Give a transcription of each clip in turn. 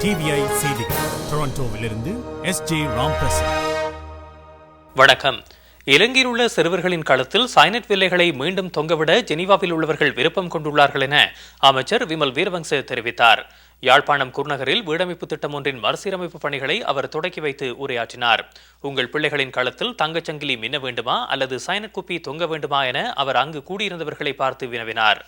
KVI செய்திகள் டொரண்டோவிலிருந்து SJ Ramprasad. வணக்கம். இலங்கையில் உள்ள சிறுவர்களின் களத்தில் சைனட் வில்லைகளை மீண்டும் தொங்கவிட ஜெனீவாவில் உள்ளவர்கள் விருப்பம் கொண்டுள்ளார்கள் என அமைச்சர் விமல் வீரவங்ச தெரிவித்தார். யாழ்ப்பாணம் குருநகரில் வீடமைப்பு திட்டம் ஒன்றின் மறுசீரமைப்பு பணிகளை அவர் தொடக்கி வைத்து உரையாற்றினார். உங்கள் பிள்ளைகளின் களத்தில் தங்கச்சங்கிலி மின்ன வேண்டுமா அல்லது சைனட் குப்பி தொங்க வேண்டுமா என அவர் அங்கு கூடியிருந்தவர்களை பார்த்து வினவினார்.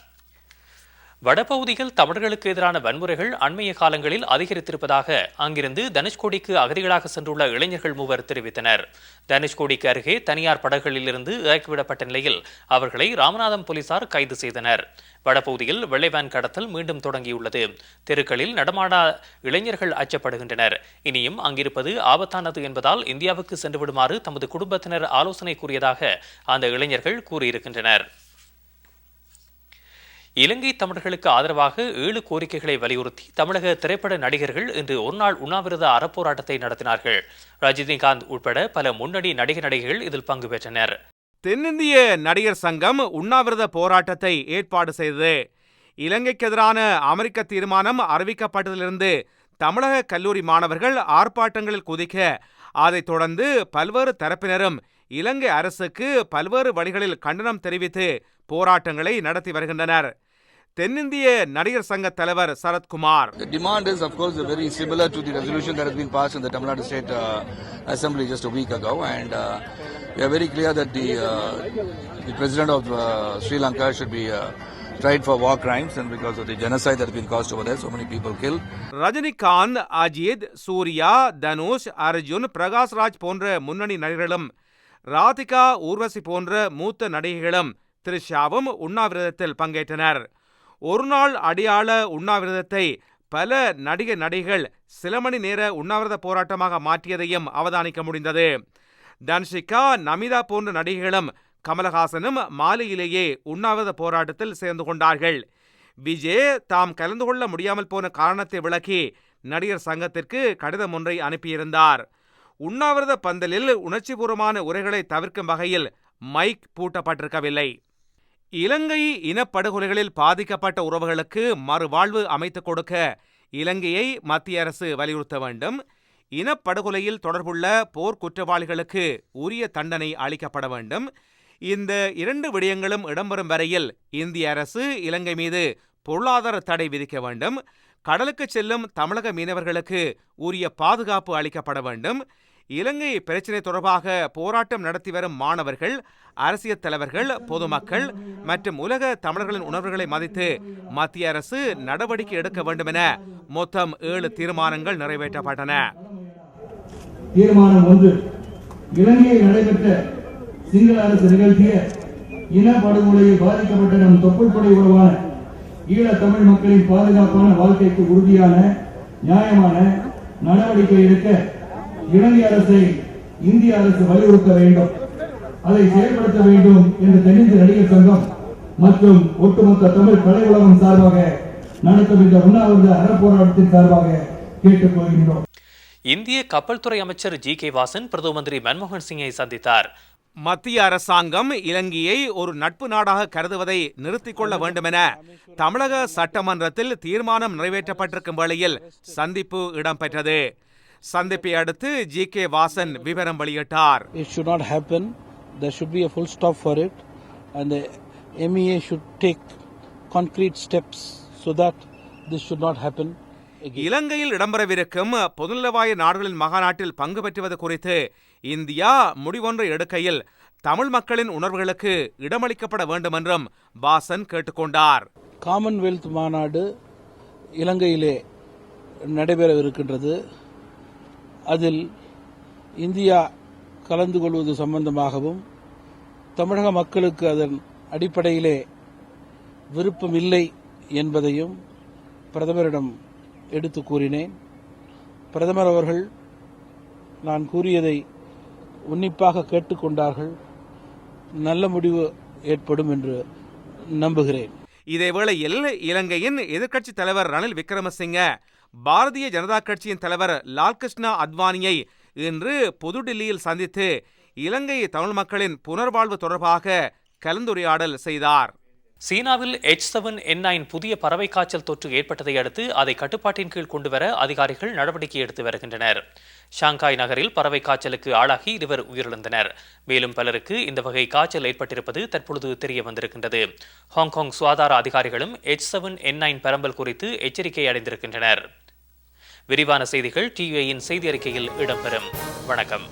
வடபகுதியில் தமிழர்களுக்கு எதிரான வன்முறைகள் அண்மைய காலங்களில் அதிகரித்திருப்பதாக அங்கிருந்து தனுஷ்கோடிக்கு அகதிகளாக சென்றுள்ள இளைஞர்கள் மூவர் தெரிவித்தனர். தனுஷ்கோடிக்கு அருகே தனியார் படகுகளிலிருந்து இறக்கிவிடப்பட்ட நிலையில் அவர்களை ராமநாதம் போலீசார் கைது செய்தனர். வடபகுதியில் வெள்ளைவேன் கடத்தல் மீண்டும் தொடங்கியுள்ளது. தெருக்களில் நடமாடா இளைஞர்கள் அச்சப்படுகின்றனர். இனியும் அங்கிருப்பது ஆபத்தானது என்பதால் இந்தியாவுக்கு சென்று விடுமாறு தமது குடும்பத்தினர் ஆலோசனை கூறியதாக அந்த இளைஞர்கள் கூறியிருக்கின்றனர். இலங்கை தமிழர்களுக்கு ஆதரவாக 7 கோரிக்கைகளை வலியுறுத்தி தமிழக திரைப்பட நடிகர்கள் இன்று ஒருநாள் உண்ணாவிரத அறப்போராட்டத்தை நடத்தினார்கள். ரஜினிகாந்த் உட்பட பல முன்னணி நடிகர்கள் இதில் பங்கு பெற்றனர். தென்னிந்திய நடிகர் சங்கம் உண்ணாவிரத போராட்டத்தை ஏற்பாடு செய்தது. இலங்கைக்கு எதிரான அமெரிக்க தீர்மானம் அறிவிக்கப்பட்டதிலிருந்து தமிழக கல்லூரி மாணவர்கள் ஆர்ப்பாட்டங்களில் குதிக்க, அதைத் தொடர்ந்து பல்வேறு தரப்பினரும் இலங்கை அரசுக்கு பல்வேறு வழிகளில் கண்டனம் தெரிவித்து போராட்டங்களை நடத்தி வருகின்றனர். தென்னிந்திய நடிகர் சங்க தலைவர் Sarathkumar, The demand is of course very similar to the resolution that has been passed in the Tamil Nadu State Assembly just a week ago, and we are very clear that the president of Sri Lanka should be tried for war crimes and because of the genocide that has been caused over there, so many people killed. Rajinikanth, Ajith, Surya, Dhanush, Arjun, Prakash Raj போன்ற முன்னணி நடிகர்களும், ராதிகா, ஊர்வசி போன்ற மூத்த நடிகைகளும், த்ரிஷாவும் உண்ணாவிரதத்தில் பங்கேற்றனர். ஒருநாள் அடையாள உண்ணாவிரதத்தை பல நடிகைகள் சில மணி நேர உண்ணாவிரத போராட்டமாக மாற்றியதையும் அவதானிக்க முடிந்தது. தன்ஷிகா, நமிதா போன்ற நடிகைகளும் கமலஹாசனும் மாலையிலேயே உண்ணாவிரத போராட்டத்தில் சேர்ந்து கொண்டார்கள். விஜய் தாம் கலந்து கொள்ள முடியாமல் போன காரணத்தை விளக்கி நடிகர் சங்கத்திற்கு கடிதம் ஒன்றை அனுப்பியிருந்தார். உண்ணாவிரத பந்தலில் உணர்ச்சிபூர்வமான உரைகளை தவிர்க்கும் வகையில் மைக் பூட்டப்பட்டிருக்கவில்லை. இலங்கை இனப்படுகொலைகளில் பாதிக்கப்பட்ட உறவுகளுக்கு மறுவாழ்வு அமைத்துக் கொடுக்க இலங்கையை மத்திய அரசு வலியுறுத்த வேண்டும். இனப்படுகொலையில் தொடர்புள்ள போர் குற்றவாளிகளுக்கு உரிய தண்டனை அளிக்கப்பட வேண்டும். இந்த 2 விடயங்களும் இடம்பெறும் வரையில் இந்திய அரசு இலங்கை மீது பொருளாதார தடை விதிக்க வேண்டும். கடலுக்கு செல்லும் தமிழக மீனவர்களுக்கு உரிய பாதுகாப்பு அளிக்கப்பட வேண்டும். இலங்கை பிரச்சினை தொடர்பாக போராட்டம் நடத்தி வரும் மாணவர்கள், அரசியல் தலைவர்கள், பொதுமக்கள் மற்றும் உலக தமிழர்களின் உணர்வுகளை மதித்து மத்திய அரசு நடவடிக்கை எடுக்க வேண்டும் என மொத்தம் 7 தீர்மானங்கள் நிறைவேற்றப்பட்டன. தீர்மானம் 1. இலங்கையில் நடைபெற்ற சிங்கள அரசு நிகழ்த்திய இனப்படுகொலையில் பாதிக்கப்பட்ட நம் தொப்புள் கொடை உறவான ஈழத் தமிழ் மக்களின் பாதுகாப்பான வாழ்க்கைக்கு உறுதியான நியாயமான நடவடிக்கை எடுக்க இலங்கை அரசை இந்திய அரசு வலியுறுத்த வேண்டும், அதை செயல்படுத்த வேண்டும் என்று தென்னிந்திய நடிகர் சங்கம் மற்றும் ஒட்டுமொத்த தமிழ் கலை உலகம் சார்பாக நடத்தும் இந்த உண்ணாவிரத அறப்போராட்டத்தின் சார்பாக கேட்டுக் கொள்கின்றோம். இந்திய கப்பல் துறை அமைச்சர் G.K. வாசன் பிரதம மந்திரி மன்மோகன் சிங்கை சந்தித்தார். மத்திய அரசாங்கம் இலங்கையை ஒரு நட்பு நாடாக கருதுவதை நிறுத்திக் கொள்ள வேண்டுமென தமிழக சட்டமன்றத்தில் தீர்மானம் நிறைவேற்றப்பட்டிருக்கும் வேளையில் சந்திப்பு இடம்பெற்றது. சந்திப்பை அடுத்து G.K. வாசன் விவரம் வெளியிட்டார். It should not happen. There should be a full stop for it, and the MEA should take concrete steps so that this should not happen again. இலங்கையில் இடம்பெறவிருக்கும் பொதுநலவாய நாடுகளின் மகாநாட்டில் பங்கு பெற்றுவது குறித்து இந்தியா முடிவொன்றை எடுக்கையில் தமிழ் மக்களின் உணர்வுகளுக்கு இடமளிக்கப்பட வேண்டும் என்றும் வாசன் கேட்டுக்கொண்டார். காமன்வெல்த் மாநாடு இலங்கையிலே நடைபெறவிருக்கின்றது. அதில் இந்தியா கலந்து கொள்வது சம்பந்தமாகவும் தமிழக மக்களுக்கு அதன் அடிப்படையிலே விருப்பம் இல்லை என்பதையும் பிரதமரிடம் எடுத்து கூறினேன். பிரதமர் அவர்கள் நான் கூறியதை உன்னிப்பாக கேட்டுக்கொண்டார்கள். நல்ல முடிவு ஏற்படும் என்று நம்புகிறேன். இதேவேளையில் இலங்கையின் எதிர்க்கட்சித் தலைவர் ரணில் விக்ரமசிங்க பாரதிய ஜனதா கட்சியின் தலைவர் லால்கிருஷ்ணா அத்வானியை இன்று புதுடில்லியில் சந்தித்து இலங்கை தமிழ் மக்களின் புனர்வாழ்வு தொடர்பாக கலந்துரையாடல் செய்தார். சீனாவில் H7N9 புதிய பறவை காய்ச்சல் தொற்று ஏற்பட்டதை அடுத்து அதை கட்டுப்பாட்டின் கீழ் கொண்டுவர அதிகாரிகள் நடவடிக்கை எடுத்து வருகின்றனர். ஷாங்காய் நகரில் பறவை காய்ச்சலுக்கு ஆளாகி 2 உயிரிழந்தனர். மேலும் பலருக்கு இந்த வகை காய்ச்சல் ஏற்பட்டிருப்பது தற்பொழுது தெரிய வந்திருக்கின்றது. ஹாங்காங் சுகாதார அதிகாரிகளும் H7N9 பரம்பல் குறித்து எச்சரிக்கை அடைந்திருக்கின்றனர். விரிவான செய்திகள் டிவிஐயின் செய்தி அறிக்கையில் இடம்பெறும். வணக்கம்.